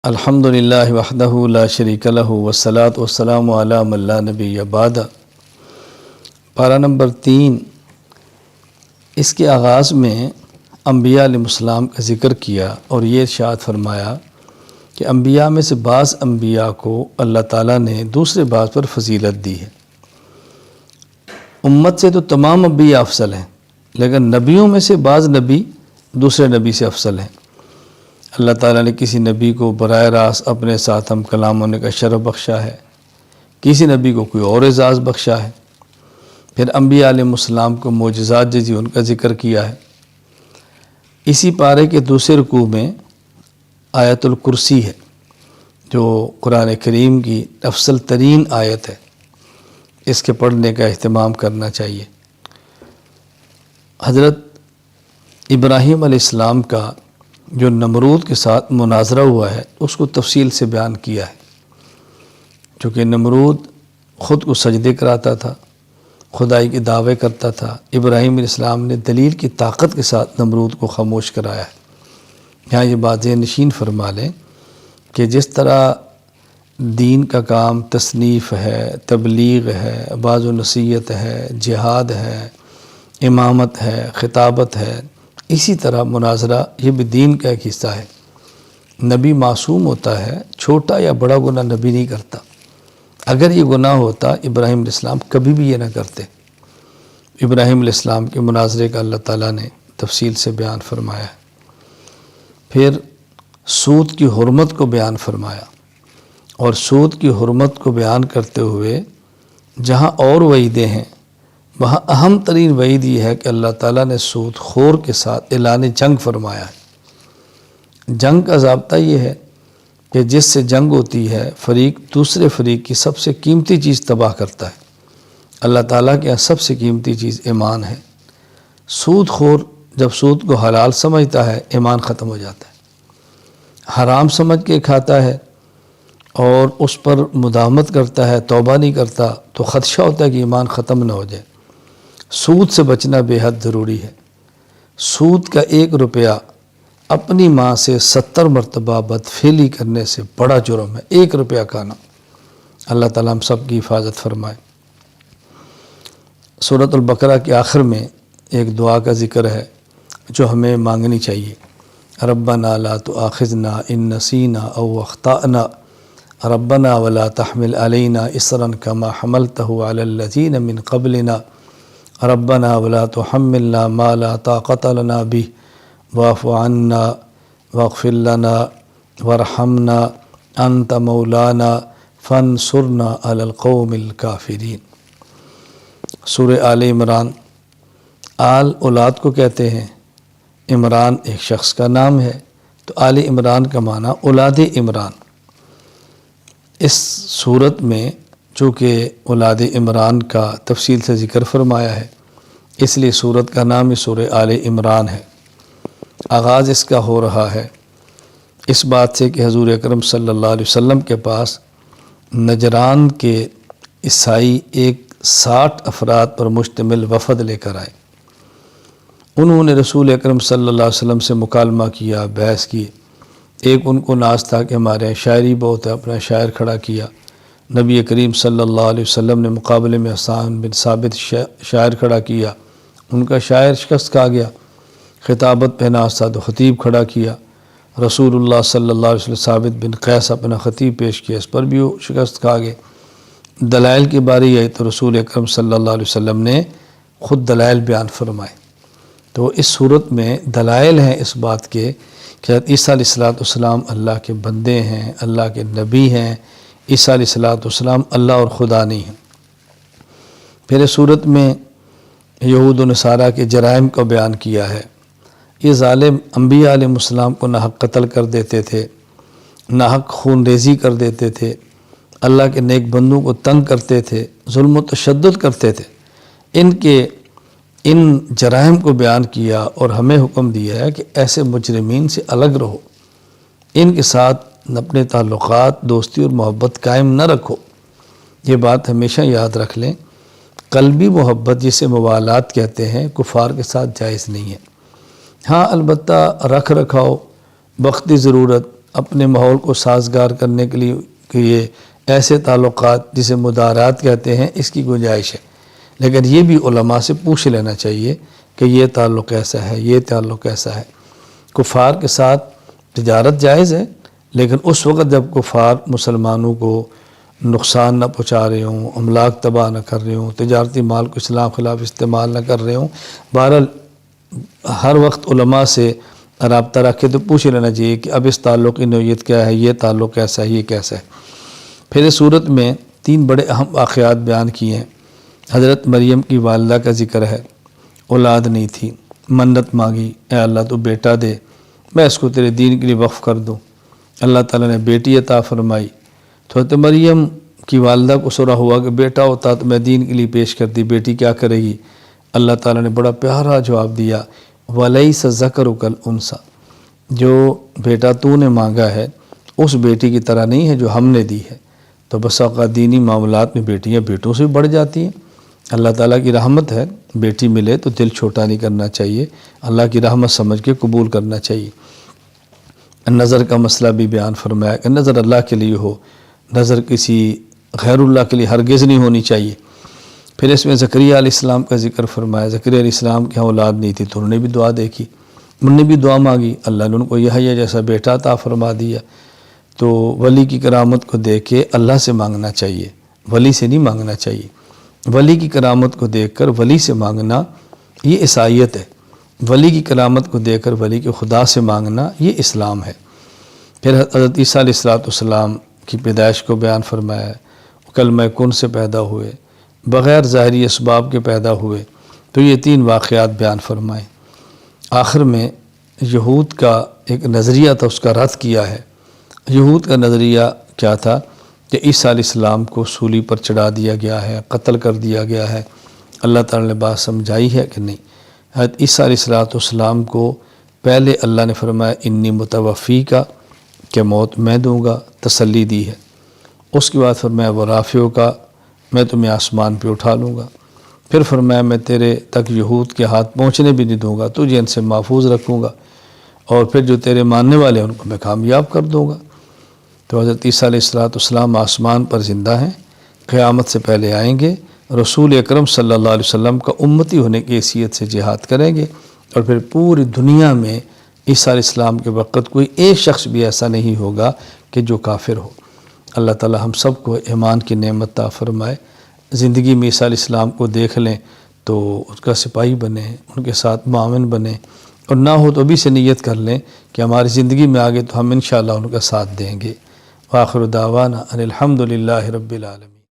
الحمدللہ وحدہ لا شریک لہ والصلاۃ والسلام علی من لا نبی بعد۔ پارہ نمبر 3، اس کے آغاز میں انبیاء علیہ السلام کا ذکر کیا اور یہ ارشاد فرمایا کہ انبیاء میں سے بعض انبیاء کو اللہ تعالیٰ نے دوسرے بعض پر فضیلت دی ہے۔ امت سے تو تمام انبیاء افضل ہیں، لیکن نبیوں میں سے بعض نبی دوسرے نبی سے افضل ہیں۔ اللہ تعالیٰ نے کسی نبی کو براہ راست اپنے ساتھ ہم کلام ہونے کا شرف بخشا ہے، کسی نبی کو کوئی اور اعزاز بخشا ہے۔ پھر انبیاء علیہ السلام کو معجزات جیسی ان کا ذکر کیا ہے۔ اسی پارے کے دوسرے رکوع میں آیت الکرسی ہے، جو قرآن کریم کی افضل ترین آیت ہے، اس کے پڑھنے کا اہتمام کرنا چاہیے۔ حضرت ابراہیم علیہ السلام کا جو نمرود کے ساتھ مناظرہ ہوا ہے، اس کو تفصیل سے بیان کیا ہے۔ چونکہ نمرود خود کو سجدے کراتا تھا، خدائی کے دعوے کرتا تھا، ابراہیم علیہ السلام نے دلیل کی طاقت کے ساتھ نمرود کو خاموش کرایا ہے۔ یہاں یہ بات ذہن نشین فرما لیں کہ جس طرح دین کا کام تصنیف ہے، تبلیغ ہے، واعظ و نصیحت ہے، جہاد ہے، امامت ہے، خطابت ہے، اسی طرح مناظرہ یہ بھی دین کا ایک حصہ ہے۔ نبی معصوم ہوتا ہے، چھوٹا یا بڑا گناہ نبی نہیں کرتا۔ اگر یہ گناہ ہوتا ابراہیم علیہ السلام کبھی بھی یہ نہ کرتے۔ ابراہیم علیہ السلام کے مناظرے کا اللہ تعالیٰ نے تفصیل سے بیان فرمایا ہے۔ پھر سود کی حرمت کو بیان فرمایا، اور سود کی حرمت کو بیان کرتے ہوئے جہاں اور وعیدیں ہیں، وہاں اہم ترین وعید یہ ہے کہ اللہ تعالیٰ نے سود خور کے ساتھ اعلان جنگ فرمایا ہے۔ جنگ کا ضابطہ یہ ہے کہ جس سے جنگ ہوتی ہے، فریق دوسرے فریق کی سب سے قیمتی چیز تباہ کرتا ہے۔ اللہ تعالیٰ کے یہاں سب سے قیمتی چیز ایمان ہے۔ سود خور جب سود کو حلال سمجھتا ہے، ایمان ختم ہو جاتا ہے۔ حرام سمجھ کے کھاتا ہے اور اس پر مداومت کرتا ہے، توبہ نہیں کرتا، تو خدشہ ہوتا ہے کہ ایمان ختم نہ ہو جائے۔ سود سے بچنا بے حد ضروری ہے۔ سود کا 1 روپیہ اپنی ماں سے 70 مرتبہ بدفعلی کرنے سے بڑا جرم ہے۔ 1 روپیہ کھانا۔ اللہ تعالیٰ ہم سب کی حفاظت فرمائے۔ سورۃ البقرہ کے آخر میں ایک دعا کا ذکر ہے جو ہمیں مانگنی چاہیے۔ ربنا لا تؤاخذنا ان نسینا او اخطأنا ربنا ولا تحمل علینا اصرا کما حملته علی الذین من قبلنا ربنا ولا تحملنا ما لا طاقت لنا به واعف عنا واغفر لنا وارحمنا انت مولانا فانصرنا علی القوم الکافرین۔ سورہ آل عمران۔ آل اولاد کو کہتے ہیں، عمران ایک شخص کا نام ہے، تو آل عمران کا معنی اولاد عمران۔ اس صورت میں چونکہ اولاد عمران کا تفصیل سے ذکر فرمایا ہے، اس لیے سورت کا نام سورہ آل عمران ہے۔ آغاز اس کا ہو رہا ہے اس بات سے کہ حضور اکرم صلی اللہ علیہ وسلم کے پاس نجران کے عیسائی ایک 60 افراد پر مشتمل وفد لے کر آئے۔ انہوں نے رسول اکرم صلی اللہ علیہ وسلم سے مکالمہ کیا، بحث کی۔ ایک ان کو ناز تھا کہ ہمارے یہاں شاعری بہت ہے، اپنا شاعر کھڑا کیا۔ نبی کریم صلی اللہ علیہ وسلم نے مقابلے میں حسان بن ثابت شاعر کھڑا کیا، ان کا شاعر شکست کھا گیا۔ خطابت پہ ناز تھا تو خطیب کھڑا کیا۔ رسول اللہ صلی اللہ علیہ وسلم ثابت بن قیس اپنا خطیب پیش کیا، اس پر بھی وہ شکست کھا گئے۔ دلائل کی باری آئی تو رسول اکرم صلی اللہ علیہ وسلم نے خود دلائل بیان فرمائے۔ تو اس صورت میں دلائل ہیں اس بات کے کہ عیسیٰ علیہ السلام اللہ کے بندے ہیں، اللہ کے نبی ہیں۔ عیسیٰ علیہ السلام اللہ اور خدا نہیں ہیں۔ پھر اس صورت میں یہود و نصارہ کے جرائم کو بیان کیا ہے۔ یہ ظالم انبیاء علیہ السلام کو ناحق قتل کر دیتے تھے، ناحق خون ریزی کر دیتے تھے، اللہ کے نیک بندوں کو تنگ کرتے تھے، ظلم و تشدد کرتے تھے۔ ان جرائم کو بیان کیا اور ہمیں حکم دیا ہے کہ ایسے مجرمین سے الگ رہو، ان کے ساتھ اپنے تعلقات، دوستی اور محبت قائم نہ رکھو۔ یہ بات ہمیشہ یاد رکھ لیں، قلبی محبت جسے موالات کہتے ہیں، کفار کے ساتھ جائز نہیں ہے۔ ہاں البتہ رکھ رکھاؤ، وقتی ضرورت، اپنے ماحول کو سازگار کرنے کے لیے کہ یہ ایسے تعلقات جسے مدارات کہتے ہیں اس کی گنجائش ہے، لیکن یہ بھی علماء سے پوچھ لینا چاہیے کہ یہ تعلق کیسا ہے، یہ تعلق کیسا ہے۔ کفار کے ساتھ تجارت جائز ہے، لیکن اس وقت جب کفار مسلمانوں کو نقصان نہ پہنچا رہے ہوں، املاک تباہ نہ کر رہے ہوں، تجارتی مال کو اسلام خلاف استعمال نہ کر رہے ہوں، بہرحال ہر وقت علماء سے رابطہ رکھے تو پوچھ لینا چاہیے کہ اب اس تعلق کی نوعیت کیا ہے، یہ تعلق کیسا ہے، یہ کیسا ہے۔ پھر اس صورت میں 3 بڑے اہم واقعات بیان کیے ہیں۔ حضرت مریم کی والدہ کا ذکر ہے، اولاد نہیں تھی، منت مانگی، اے اللہ تو بیٹا دے، میں اس کو تیرے دین کے لیے وقف کر دوں۔ اللہ تعالیٰ نے بیٹی عطا فرمائی، تو حضرت مریم کی والدہ کو سورا ہوا کہ بیٹا ہوتا تو میں دین کے لیے پیش کرتی، بیٹی کیا کرے گی؟ اللہ تعالیٰ نے بڑا پیارا جواب دیا، وَلَيْسَ الذَّكَرُ كَالْأُنثىٰ، جو بیٹا تو نے مانگا ہے اس بیٹی کی طرح نہیں ہے جو ہم نے دی ہے۔ تو بس اوقات دینی معاملات میں بیٹیاں بیٹوں سے بڑھ جاتی ہیں۔ اللہ تعالیٰ کی رحمت ہے، بیٹی ملے تو دل چھوٹا نہیں کرنا چاہیے، اللہ کی رحمت سمجھ کے قبول کرنا چاہیے۔ نظر کا مسئلہ بھی بیان فرمایا کہ نظر اللہ کے لیے ہو، نظر کسی غیر اللہ کے لیے ہرگز نہیں ہونی چاہیے۔ پھر اس میں زکریا علیہ السلام کا ذکر فرمایا، زکریا علیہ السلام کی اولاد نہیں تھی تو انہوں نے بھی دعا دیکھی، انہوں نے بھی دعا مانگی، اللہ نے ان کو یحییٰ جیسا بیٹا عطا فرما دیا۔ تو ولی کی کرامت کو دیکھ کے اللہ سے مانگنا چاہیے، ولی سے نہیں مانگنا چاہیے۔ ولی کی کرامت کو دیکھ کر ولی سے مانگنا یہ عیسائیت ہے، ولی کی کرامت کو دیکھ کر ولی کے خدا سے مانگنا یہ اسلام ہے۔ پھر حضرت عیسیٰ علیہ السلام کی پیدائش کو بیان فرمایا، کلمہ کن سے پیدا ہوئے، بغیر ظاہری اسباب کے پیدا ہوئے، تو یہ 3 واقعات بیان فرمائے۔ آخر میں یہود کا ایک نظریہ تھا، اس کا رد کیا ہے۔ یہود کا نظریہ کیا تھا کہ عیسیٰ علیہ السلام کو سولی پر چڑھا دیا گیا ہے، قتل کر دیا گیا ہے۔ اللہ تعالیٰ نے بات سمجھائی ہے کہ نہیں، حضرت عیسیٰ علیہ السلام کو پہلے اللہ نے فرمایا انی متوفی کا، کہ موت میں دوں گا، تسلی دی ہے۔ اس کے بعد فرمایا وہ رافعوں کا، میں تمہیں آسمان پہ اٹھا لوں گا۔ پھر فرمایا میں تیرے تک یہود کے ہاتھ پہنچنے بھی نہیں دوں گا، تجھے ان سے محفوظ رکھوں گا، اور پھر جو تیرے ماننے والے ہیں ان کو میں کامیاب کر دوں گا۔ تو حضرت عیسیٰ علیہ السلام آسمان پر زندہ ہیں، قیامت سے پہلے آئیں گے، رسول اکرم صلی اللہ علیہ وسلم کا امتی ہونے کی حیثیت سے جہاد کریں گے، اور پھر پوری دنیا میں عیسیٰ علیہ السلام کے وقت کوئی ایک شخص بھی ایسا نہیں ہوگا کہ جو کافر ہو۔ اللہ تعالی ہم سب کو ایمان کی نعمت عطا فرمائے، زندگی میں عیسیٰ علیہ السلام کو دیکھ لیں تو اس کا سپاہی بنیں، ان کے ساتھ معاون بنیں، اور نہ ہو تو ابھی سے نیت کر لیں کہ ہماری زندگی میں آگے تو ہم انشاءاللہ ان کا ساتھ دیں گے۔ وآخر دعوانا ان الحمد للہ رب العالمین۔